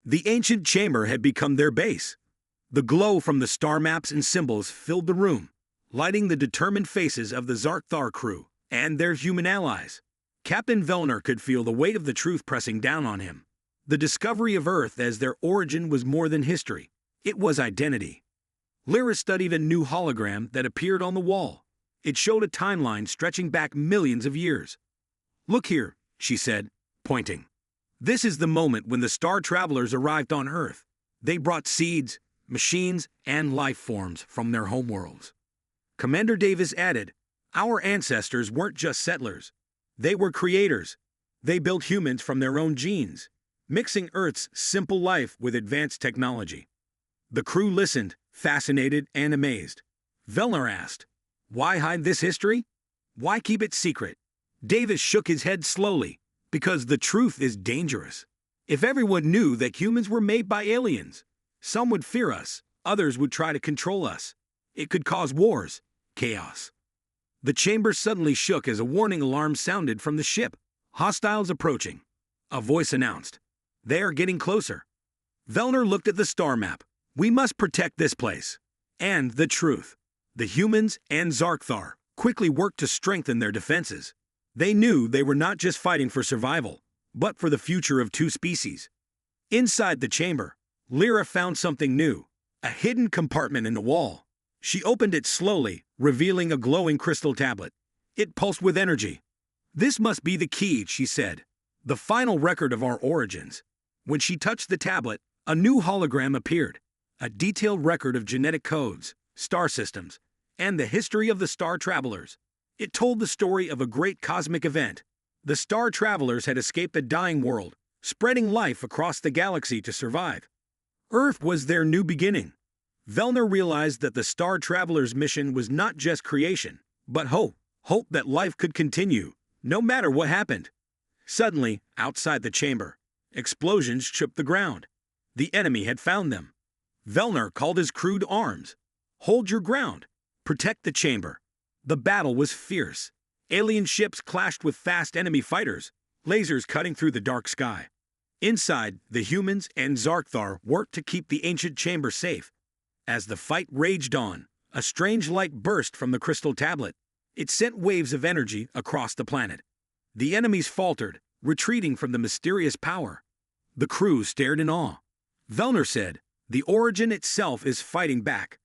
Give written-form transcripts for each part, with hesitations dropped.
The ancient chamber had become their base. The glow from the star maps and symbols filled the room, lighting the determined faces of the Zarkthar crew and their human allies. Captain Vellner could feel the weight of the truth pressing down on him. The discovery of Earth as their origin was more than history. It was identity. Lyra studied a new hologram that appeared on the wall. It showed a timeline stretching back millions of years. "Look here," she said, pointing. "This is the moment when the star travelers arrived on Earth. They brought seeds, machines, and life forms from their homeworlds." Commander Davis added, "Our ancestors weren't just settlers. They were creators. They built humans from their own genes, mixing Earth's simple life with advanced technology." The crew listened, fascinated and amazed. Vellner asked, "Why hide this history? Why keep it secret?" Davis shook his head slowly. "Because the truth is dangerous. If everyone knew that humans were made by aliens, some would fear us, others would try to control us. It could cause wars, chaos." The chamber suddenly shook as a warning alarm sounded from the ship. "Hostiles approaching," a voice announced. "They are getting closer." Vellner looked at the star map. "We must protect this place." And the truth. The humans and Zarkthar quickly worked to strengthen their defenses. They knew they were not just fighting for survival, but for the future of two species. Inside the chamber, Lyra found something new, a hidden compartment in the wall. She opened it slowly, revealing a glowing crystal tablet. It pulsed with energy. "This must be the key," she said, "the final record of our origins." When she touched the tablet, a new hologram appeared, a detailed record of genetic codes, star systems, and the history of the star travelers. It told the story of a great cosmic event. The star travelers had escaped a dying world, spreading life across the galaxy to survive. Earth was their new beginning. Vellner realized that the star travelers' mission was not just creation, but hope. Hope that life could continue, no matter what happened. Suddenly, outside the chamber, explosions shook the ground. The enemy had found them. Vellner called his crew to arms. "Hold your ground. Protect the chamber." The battle was fierce. Alien ships clashed with fast enemy fighters, lasers cutting through the dark sky. Inside, the humans and Zarkthar worked to keep the ancient chamber safe. As the fight raged on, a strange light burst from the crystal tablet. It sent waves of energy across the planet. The enemies faltered, retreating from the mysterious power. The crew stared in awe. Vellner said, "The origin itself is fighting back."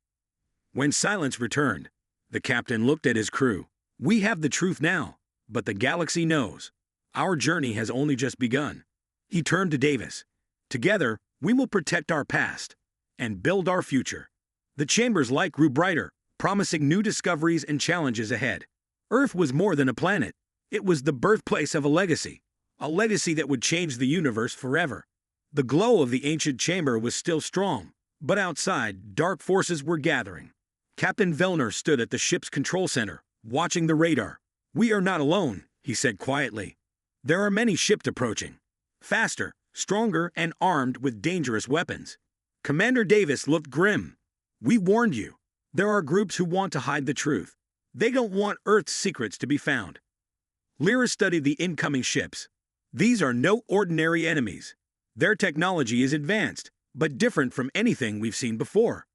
When silence returned, the captain looked at his crew. "We have the truth now, but the galaxy knows. Our journey has only just begun." He turned to Davis. "Together, we will protect our past and build our future." The chamber's light grew brighter, promising new discoveries and challenges ahead. Earth was more than a planet. It was the birthplace of a legacy that would change the universe forever. The glow of the ancient chamber was still strong, but outside, dark forces were gathering. Captain Vellner stood at the ship's control center, watching the radar. "We are not alone," he said quietly. "There are many ships approaching. Faster, stronger, and armed with dangerous weapons." Commander Davis looked grim. "We warned you. There are groups who want to hide the truth. They don't want Earth's secrets to be found." Lyra studied the incoming ships. These are no ordinary enemies. Their technology is advanced, but different from anything we've seen before.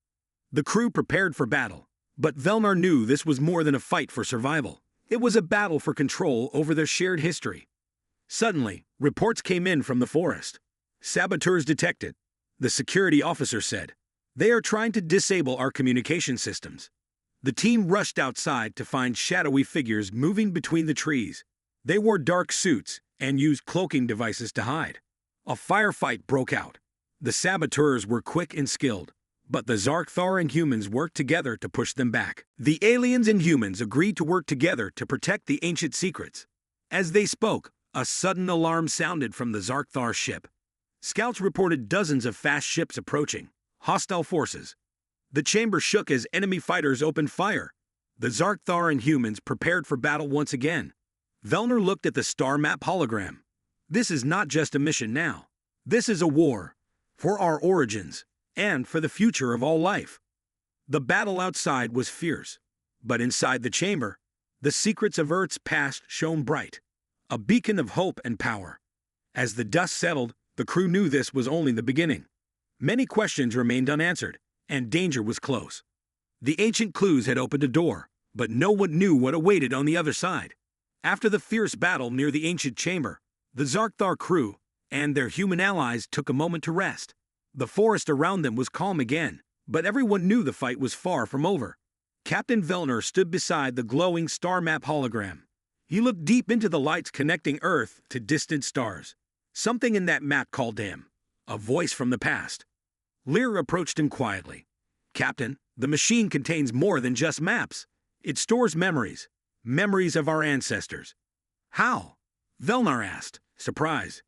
The crew prepared for battle, but Vellner knew this was more than a fight for survival. It was a battle for control over their shared history. Suddenly, reports came in from the forest. "Saboteurs detected," the security officer said. "They are trying to disable our communication systems." The team rushed outside to find shadowy figures moving between the trees. They wore dark suits and used cloaking devices to hide. A firefight broke out. The saboteurs were quick and skilled, but the Zarkthar and humans worked together to push them back. The aliens and humans agreed to work together to protect the ancient secrets. As they spoke, a sudden alarm sounded from the Zarkthar ship. Scouts reported dozens of fast ships approaching, hostile forces. The chamber shook as enemy fighters opened fire. The Zarkthar and humans prepared for battle once again. Vellner looked at the star map hologram. "This is not just a mission now. This is a war. For our origins, and for the future of all life." The battle outside was fierce, but inside the chamber, the secrets of Earth's past shone bright, a beacon of hope and power. As the dust settled, The crew knew this was only the beginning. Many questions remained unanswered, and danger was close. The ancient clues had opened a door, but no one knew what awaited on the other side. After the fierce battle near the ancient chamber, the Zarkthar crew and their human allies took a moment to rest. The forest around them was calm again, but everyone knew the fight was far from over. Captain Vellner stood beside the glowing star map hologram. He looked deep into the lights connecting Earth to distant stars. Something in that map called to him, a voice from the past. Lyra approached him quietly. "Captain, the machine contains more than just maps. It stores memories, memories of our ancestors." "How?" Vellner asked, surprised.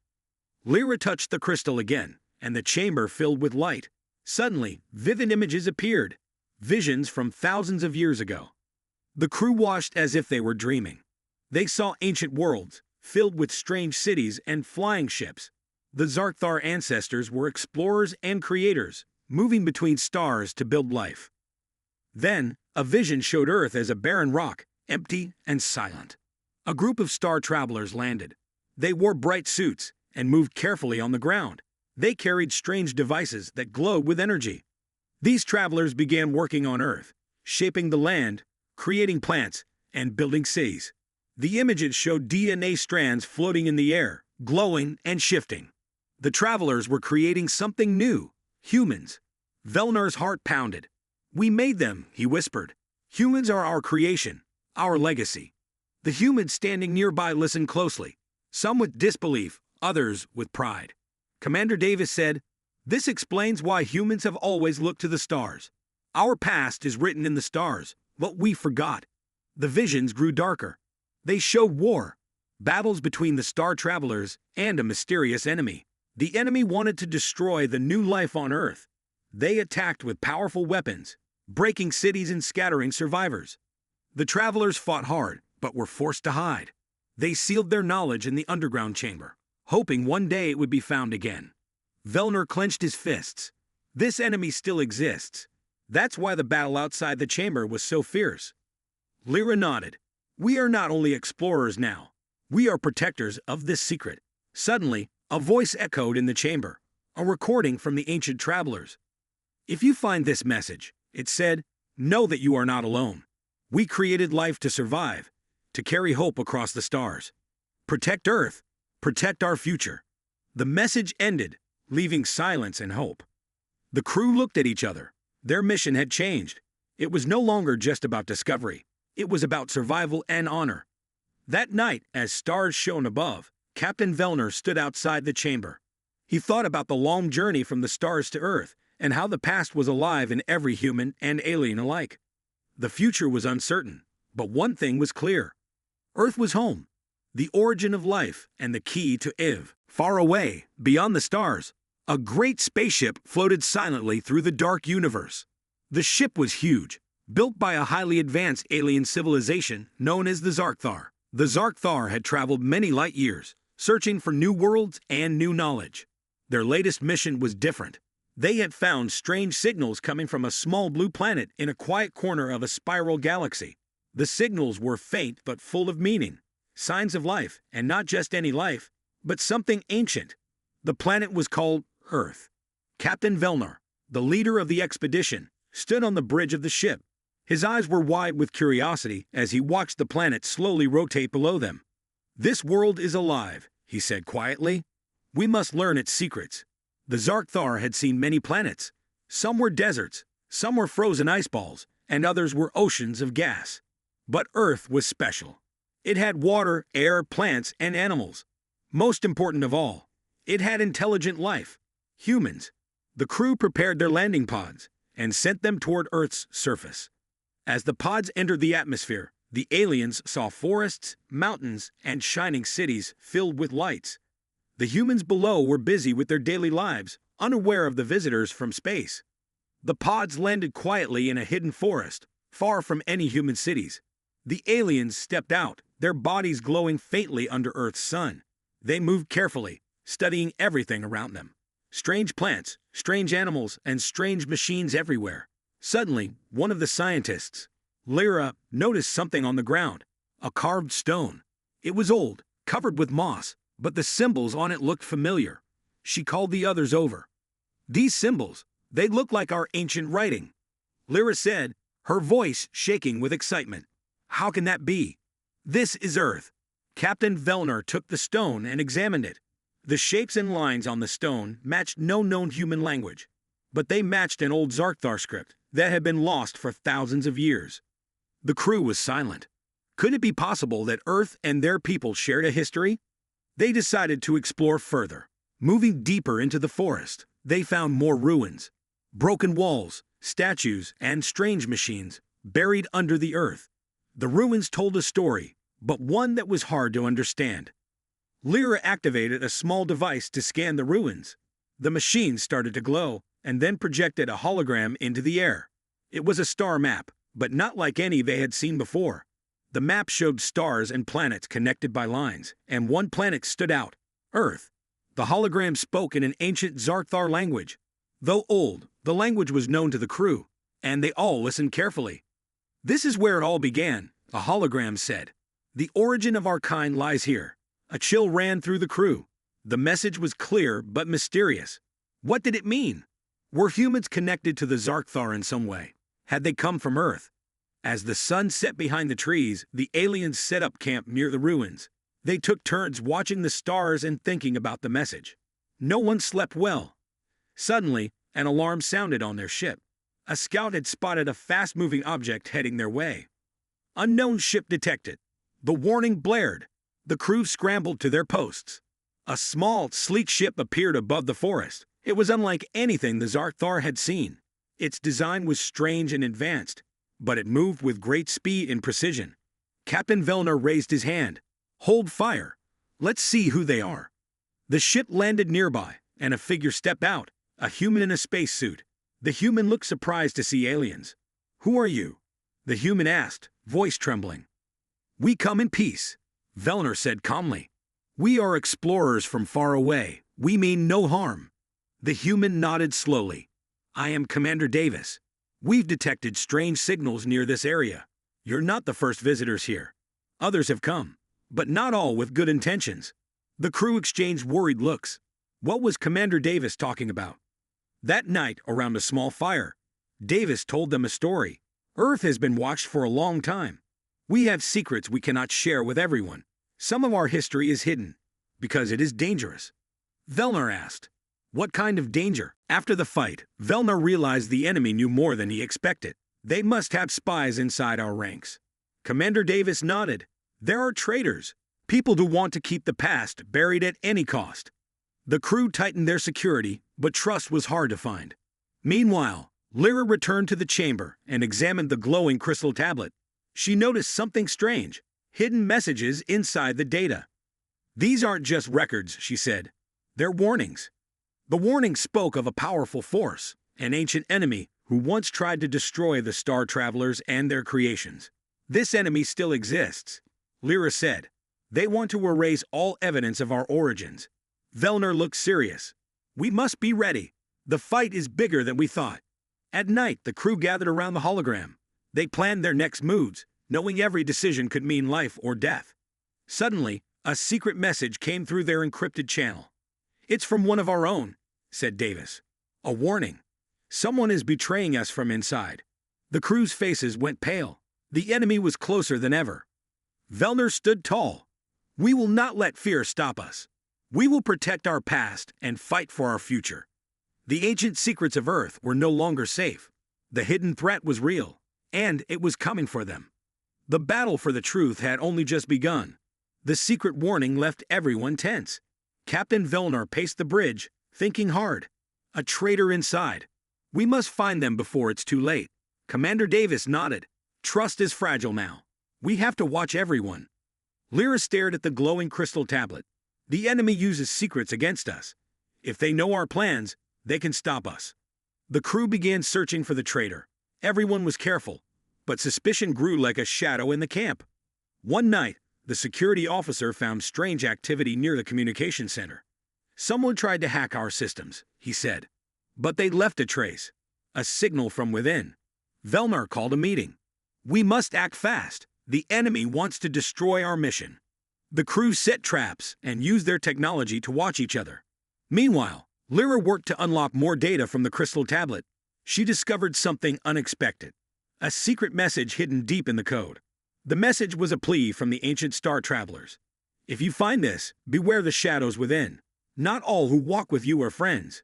Lyra touched the crystal again, and the chamber filled with light. Suddenly, vivid images appeared, visions from thousands of years ago. The crew watched as if they were dreaming. They saw ancient worlds, filled with strange cities and flying ships. The Zarkthar ancestors were explorers and creators, moving between stars to build life. Then, a vision showed Earth as a barren rock, empty and silent. A group of star travelers landed. They wore bright suits and moved carefully on the ground. They carried strange devices that glowed with energy. These travelers began working on Earth, shaping the land, creating plants, and building cities. The images showed DNA strands floating in the air, glowing and shifting. The travelers were creating something new, humans. Vellner's heart pounded. "We made them," he whispered. "Humans are our creation, our legacy." The humans standing nearby listened closely, some with disbelief, others with pride. Commander Davis said, "This explains why humans have always looked to the stars. Our past is written in the stars, what we forgot." The visions grew darker. They showed war, battles between the star travelers and a mysterious enemy. The enemy wanted to destroy the new life on Earth. They attacked with powerful weapons, breaking cities and scattering survivors. The travelers fought hard, but were forced to hide. They sealed their knowledge in the underground chamber, hoping one day it would be found again. Vellner clenched his fists. This enemy still exists. That's why the battle outside the chamber was so fierce. Lyra nodded. "We are not only explorers now. We are protectors of this secret." Suddenly, a voice echoed in the chamber, a recording from the ancient travelers. "If you find this message," it said, "know that you are not alone. We created life to survive, to carry hope across the stars. Protect Earth, protect our future." The message ended, leaving silence and hope. The crew looked at each other. Their mission had changed. It was no longer just about discovery. It was about survival and honor. That night, as stars shone above, Captain Vellner stood outside the chamber. He thought about the long journey from the stars to Earth and how the past was alive in every human and alien alike. The future was uncertain, but one thing was clear. Earth was home, the origin of life and the key to Iv. Far away, beyond the stars, a great spaceship floated silently through the dark universe. The ship was huge, built by a highly advanced alien civilization known as the Zarkthar. The Zarkthar had traveled many light years, searching for new worlds and new knowledge. Their latest mission was different. They had found strange signals coming from a small blue planet in a quiet corner of a spiral galaxy. The signals were faint but full of meaning, signs of life, and not just any life, but something ancient. The planet was called Earth. Captain Vellner, the leader of the expedition, stood on the bridge of the ship. His eyes were wide with curiosity as he watched the planet slowly rotate below them. "This world is alive," he said quietly. "We must learn its secrets." The Zarkthar had seen many planets. Some were deserts, some were frozen ice balls, and others were oceans of gas. But Earth was special. It had water, air, plants, and animals. Most important of all, it had intelligent life, humans. The crew prepared their landing pods and sent them toward Earth's surface. As the pods entered the atmosphere, the aliens saw forests, mountains, and shining cities filled with lights. The humans below were busy with their daily lives, unaware of the visitors from space. The pods landed quietly in a hidden forest, far from any human cities. The aliens stepped out, their bodies glowing faintly under Earth's sun. They moved carefully, studying everything around them. Strange plants, strange animals, and strange machines everywhere. Suddenly, one of the scientists, Lyra, noticed something on the ground, a carved stone. It was old, covered with moss, but the symbols on it looked familiar. She called the others over. These symbols, they look like our ancient writing, Lyra said, her voice shaking with excitement. How can that be? This is Earth. Captain Vellner took the stone and examined it. The shapes and lines on the stone matched no known human language, but they matched an old Zarkthar script that had been lost for thousands of years. The crew was silent. Could it be possible that Earth and their people shared a history? They decided to explore further. Moving deeper into the forest, they found more ruins, broken walls, statues, and strange machines buried under the earth. The ruins told a story, but one that was hard to understand. Lyra activated a small device to scan the ruins. The machine started to glow and then projected a hologram into the air. It was a star map, but not like any they had seen before. The map showed stars and planets connected by lines, and one planet stood out, Earth. The hologram spoke in an ancient Zarkthar language. Though old, the language was known to the crew, and they all listened carefully. This is where it all began, a hologram said. The origin of our kind lies here. A chill ran through the crew. The message was clear but mysterious. What did it mean? Were humans connected to the Zarkthar in some way? Had they come from Earth? As the sun set behind the trees, the aliens set up camp near the ruins. They took turns watching the stars and thinking about the message. No one slept well. Suddenly, an alarm sounded on their ship. A scout had spotted a fast-moving object heading their way. Unknown ship detected. The warning blared. The crew scrambled to their posts. A small, sleek ship appeared above the forest. It was unlike anything the Zarkthar had seen. Its design was strange and advanced, but it moved with great speed and precision. Captain Vellner raised his hand. Hold fire. Let's see who they are. The ship landed nearby, and a figure stepped out, a human in a spacesuit. The human looked surprised to see aliens. Who are you? The human asked, voice trembling. We come in peace, Vellner said calmly. We are explorers from far away. We mean no harm. The human nodded slowly. I am Commander Davis. We've detected strange signals near this area. You're not the first visitors here. Others have come, but not all with good intentions. The crew exchanged worried looks. What was Commander Davis talking about? That night, around a small fire, Davis told them a story. Earth has been watched for a long time. We have secrets we cannot share with everyone. Some of our history is hidden, because it is dangerous. Vellner asked, what kind of danger? After the fight, Vellner realized the enemy knew more than he expected. They must have spies inside our ranks. Commander Davis nodded. There are traitors, people who want to keep the past buried at any cost. The crew tightened their security, but trust was hard to find. Meanwhile, Lyra returned to the chamber and examined the glowing crystal tablet. She noticed something strange, hidden messages inside the data. These aren't just records, she said. They're warnings. The warnings spoke of a powerful force, an ancient enemy who once tried to destroy the star travelers and their creations. This enemy still exists, Lyra said. They want to erase all evidence of our origins. Vellner looked serious. We must be ready. The fight is bigger than we thought. At night, the crew gathered around the hologram. They planned their next moves, knowing every decision could mean life or death. Suddenly, a secret message came through their encrypted channel. It's from one of our own, said Davis. A warning. Someone is betraying us from inside. The crew's faces went pale. The enemy was closer than ever. Vellner stood tall. We will not let fear stop us. We will protect our past and fight for our future. The ancient secrets of Earth were no longer safe. The hidden threat was real, and it was coming for them. The battle for the truth had only just begun. The secret warning left everyone tense. Captain Vellner paced the bridge, thinking hard. A traitor inside. We must find them before it's too late. Commander Davis nodded. Trust is fragile now. We have to watch everyone. Lyra stared at the glowing crystal tablet. The enemy uses secrets against us. If they know our plans, they can stop us. The crew began searching for the traitor. Everyone was careful, but suspicion grew like a shadow in the camp. One night, the security officer found strange activity near the communication center. Someone tried to hack our systems, he said. But they left a trace, a signal from within. Vellner called a meeting. We must act fast. The enemy wants to destroy our mission. The crew set traps and used their technology to watch each other. Meanwhile, Lyra worked to unlock more data from the crystal tablet. She discovered something unexpected. A secret message hidden deep in the code. The message was a plea from the ancient star travelers. If you find this, beware the shadows within. Not all who walk with you are friends.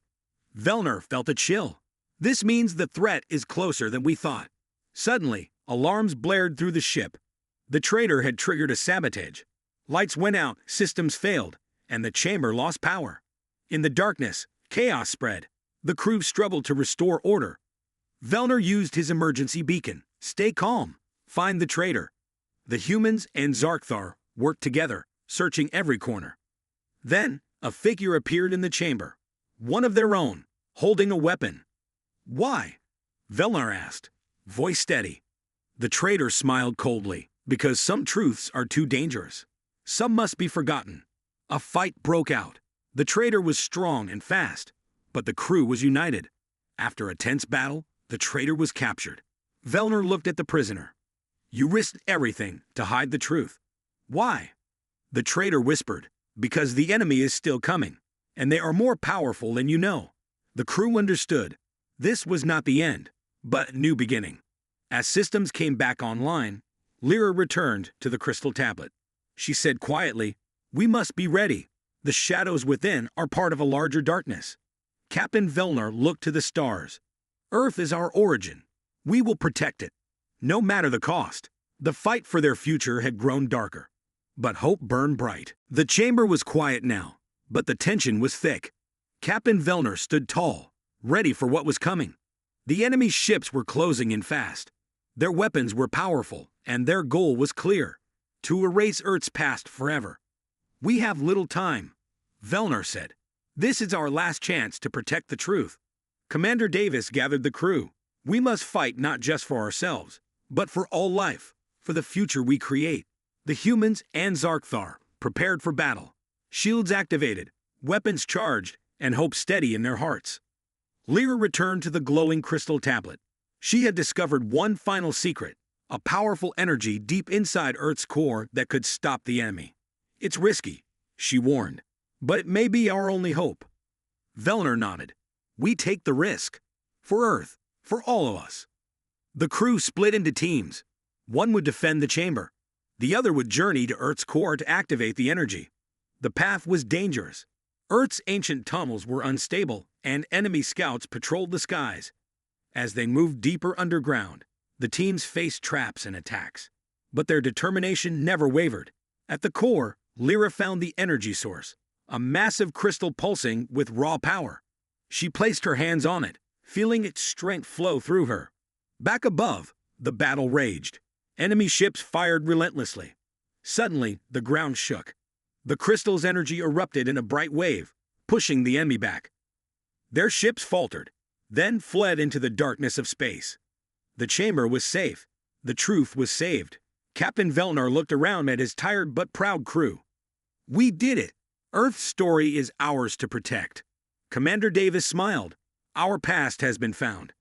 Velner felt a chill. This means the threat is closer than we thought. Suddenly, alarms blared through the ship. The traitor had triggered a sabotage. Lights went out, systems failed, and the chamber lost power. In the darkness, chaos spread. The crew struggled to restore order. Velner used his emergency beacon. Stay calm. Find the traitor. The humans and Zarkthar worked together, searching every corner. Then, a figure appeared in the chamber. One of their own, holding a weapon. Why? Velner asked, voice steady. The traitor smiled coldly, because some truths are too dangerous. Some must be forgotten. A fight broke out. The traitor was strong and fast, but the crew was united. After a tense battle, the traitor was captured. Velner looked at the prisoner. You risked everything to hide the truth. Why? The traitor whispered, because the enemy is still coming, and they are more powerful than you know. The crew understood. This was not the end, but a new beginning. As systems came back online, Lyra returned to the crystal tablet. She said quietly, we must be ready. The shadows within are part of a larger darkness. Captain Velner looked to the stars. Earth is our origin. We will protect it, no matter the cost. The fight for their future had grown darker, but hope burned bright. The chamber was quiet now, but the tension was thick. Captain Velner stood tall, ready for what was coming. The enemy's ships were closing in fast. Their weapons were powerful, and their goal was clear: to erase Earth's past forever. We have little time, Velner said. This is our last chance to protect the truth. Commander Davis gathered the crew. We must fight not just for ourselves, but for all life, for the future we create. The humans and Zarkthar prepared for battle. Shields activated, weapons charged, and hope steady in their hearts. Lyra returned to the glowing crystal tablet. She had discovered one final secret, a powerful energy deep inside Earth's core that could stop the enemy. It's risky, she warned, but it may be our only hope. Velner nodded. We take the risk. For Earth, for all of us. The crew split into teams. One would defend the chamber. The other would journey to Earth's core to activate the energy. The path was dangerous. Earth's ancient tunnels were unstable, and enemy scouts patrolled the skies. As they moved deeper underground, the teams faced traps and attacks. But their determination never wavered. At the core, Lyra found the energy source, a massive crystal pulsing with raw power. She placed her hands on it, feeling its strength flow through her. Back above, the battle raged. Enemy ships fired relentlessly. Suddenly, the ground shook. The crystal's energy erupted in a bright wave, pushing the enemy back. Their ships faltered, then fled into the darkness of space. The chamber was safe. The truth was saved. Captain Velner looked around at his tired but proud crew. We did it. Earth's story is ours to protect. Commander Davis smiled. Our past has been found.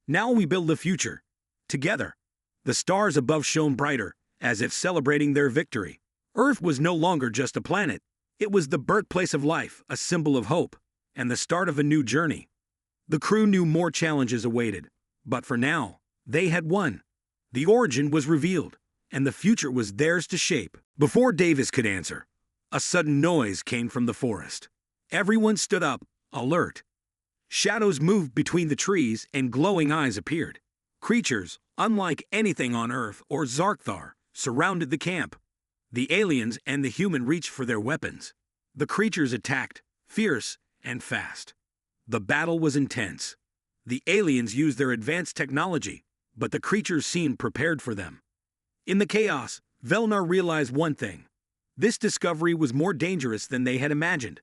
Now we build the future. Together. The stars above shone brighter, as if celebrating their victory. Earth was no longer just a planet. It was the birthplace of life, a symbol of hope, and the start of a new journey. The crew knew more challenges awaited, but for now, they had won. The origin was revealed, and the future was theirs to shape. Before Davis could answer, a sudden noise came from the forest. Everyone stood up, alert. Shadows moved between the trees and glowing eyes appeared. Creatures, unlike anything on Earth or Zarkthar, surrounded the camp. The aliens and the human reached for their weapons. The creatures attacked, fierce and fast. The battle was intense. The aliens used their advanced technology, but the creatures seemed prepared for them. In the chaos, Velner realized one thing. This discovery was more dangerous than they had imagined.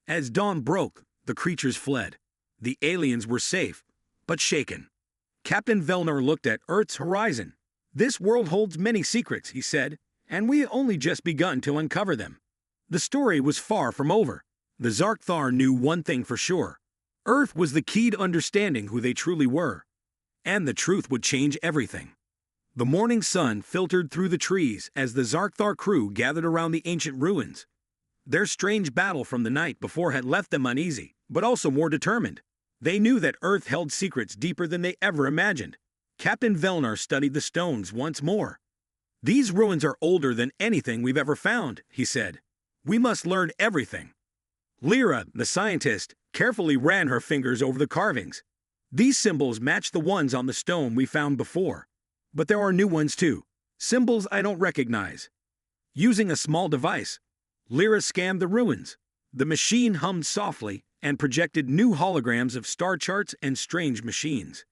As dawn broke, the creatures fled. The aliens were safe, but shaken. Captain Velner looked at Earth's horizon. This world holds many secrets, he said, and we have only just begun to uncover them. The story was far from over. The Zarkthar knew one thing for sure. Earth was the key to understanding who they truly were. And the truth would change everything. The morning sun filtered through the trees as the Zarkthar crew gathered around the ancient ruins. Their strange battle from the night before had left them uneasy, but also more determined. They knew that Earth held secrets deeper than they ever imagined. Captain Velnar studied the stones once more. "These ruins are older than anything we've ever found," he said. "We must learn everything." Lyra, the scientist, carefully ran her fingers over the carvings. "These symbols match the ones on the stone we found before. But there are new ones too, symbols I don't recognize." Using a small device, Lyra scanned the ruins. The machine hummed softly and projected new holograms of star charts and strange machines.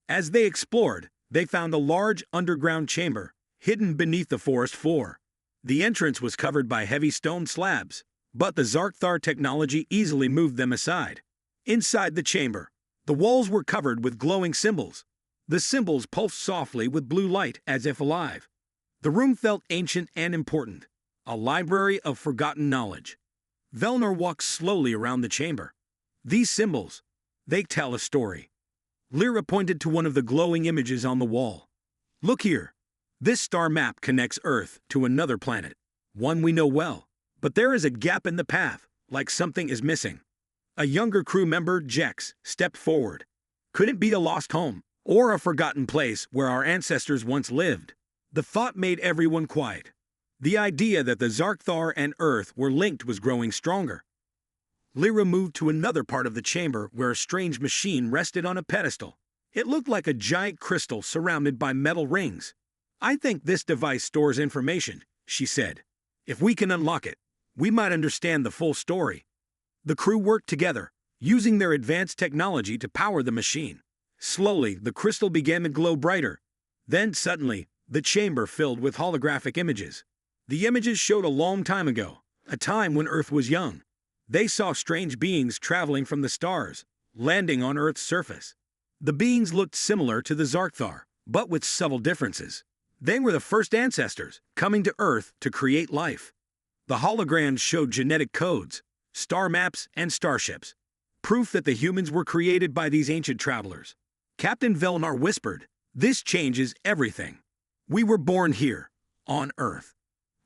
As they explored, they found a large underground chamber, hidden beneath the forest floor. The entrance was covered by heavy stone slabs, but the Zarkthar technology easily moved them aside. Inside the chamber, the walls were covered with glowing symbols. The symbols pulsed softly with blue light as if alive. The room felt ancient and important, a library of forgotten knowledge. Velnar walked slowly around the chamber. "These symbols, they tell a story." Lyra pointed to one of the glowing images on the wall. "Look here. This star map connects Earth to another planet, one we know well. But there is a gap in the path, like something is missing." A younger crew member, Jex, stepped forward. "Could it be a lost home, or a forgotten place where our ancestors once lived?" The thought made everyone quiet. The idea that the Zarkthar and Earth were linked was growing stronger. Lyra moved to another part of the chamber where a strange machine rested on a pedestal. It looked like a giant crystal surrounded by metal rings. "I think this device stores information," she said. "If we can unlock it, we might understand the full story." The crew worked together, using their advanced technology to power the machine. Slowly, the crystal began to glow brighter. Then, suddenly, the chamber filled with holographic images. The images showed a long time ago, a time when Earth was young. They saw strange beings traveling from the stars, landing on Earth's surface. The beings looked similar to the Zarkthar, but with subtle differences. They were the first ancestors, coming to Earth to create life. The holograms showed genetic codes, star maps, and starships, proof that the humans were created by these ancient travelers. Captain Velnar whispered, "This changes everything. We were born here, on Earth."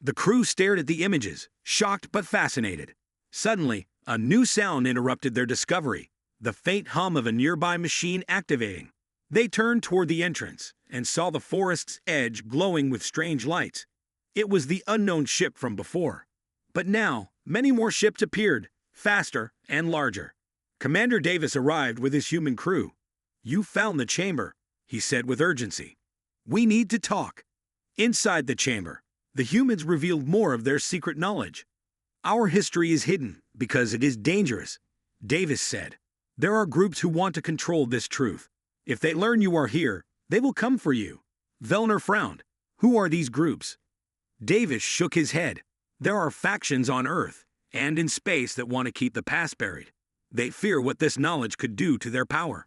The crew stared at the images, shocked but fascinated. Suddenly, a new sound interrupted their discovery, the faint hum of a nearby machine activating. They turned toward the entrance and saw the forest's edge glowing with strange lights. It was the unknown ship from before. But now, many more ships appeared, faster and larger. Commander Davis arrived with his human crew. "You found the chamber," he said with urgency. "We need to talk." Inside the chamber, the humans revealed more of their secret knowledge. "Our history is hidden because it is dangerous," Davis said. "There are groups who want to control this truth. If they learn you are here, they will come for you." Velnar frowned. "Who are these groups?" Davis shook his head. "There are factions on Earth and in space that want to keep the past buried. They fear what this knowledge could do to their power."